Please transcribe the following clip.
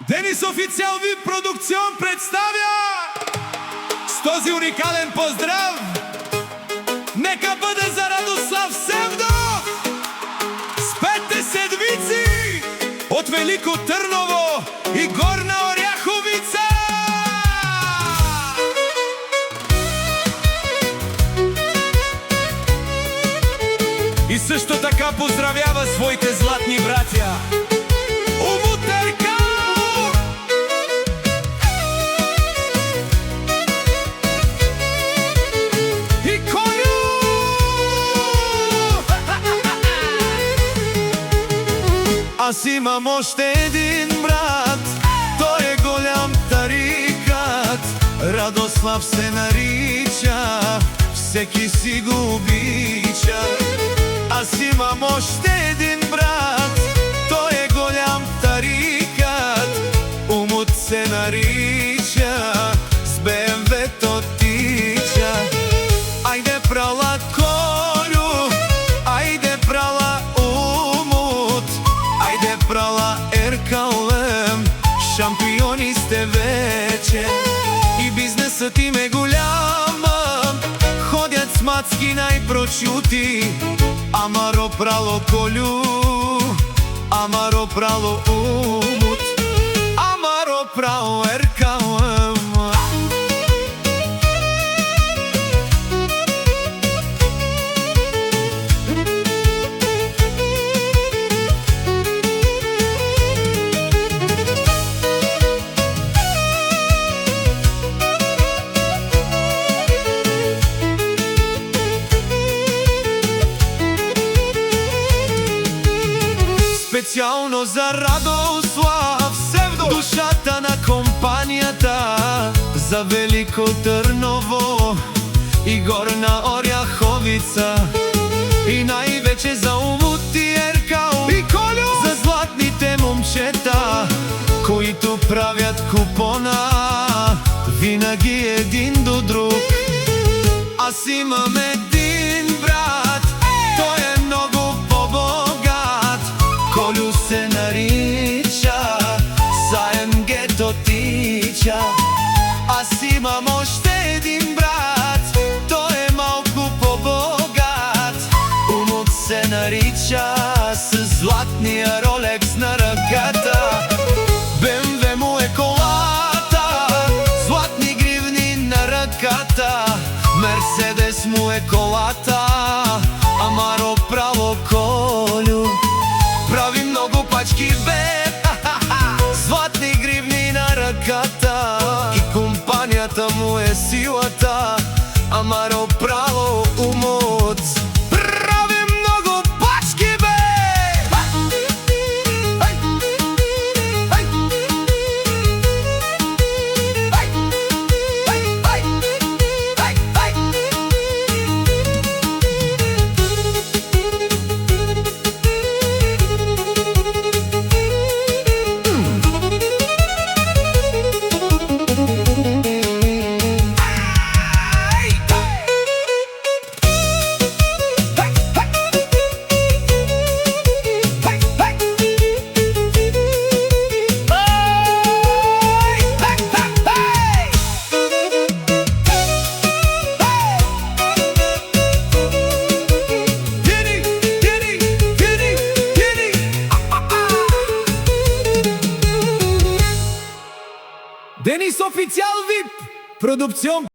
Денис Официал VIP Продукцион представя с този уникален поздрав. Нека бъде за Радослав Севдов с 5 седмици от Велико Търново и Горна Оряховица. И също така поздравява своите златни братя Умут Еркал и Колю. Аз имам още един брат, той е голям тарикат, Радослав се нарича, всеки си го обича. Аз имам още един брат, той е голям тарикат, Умут се нарича, с БМВ-то тича. Айде прала Колю, айде прала Умут, айде прала Еркалем, шампиони сте вече и бизнесът им е голям. Ходят с мацки най-прочути, амаро прало Колю, амаро прало Умут, амаро прало Еркалем. Специално за Радослав Севдов, душата на компанията, за Велико Търново и Горна Оряховица, и най-вече за Умут и Еркал и Колю, за златните момчета, които правят купона винаги един до друг. Аз имам един брат, той е много по-богат, Колю се нарича, заем гето тича. Аз имам още един брат, той е малко по-богат, Умут се нарича, с златния ролекс на ръката. БМВ му е колата, златни гривни на ръката, Мерцедес му е колата, амаро право Колю. Прави много пачки, бе, златни гривни на ръката, и компанията му е силата, амаро право Умут. Прави много пачки, бе! Денис Официал VIP Продукцион.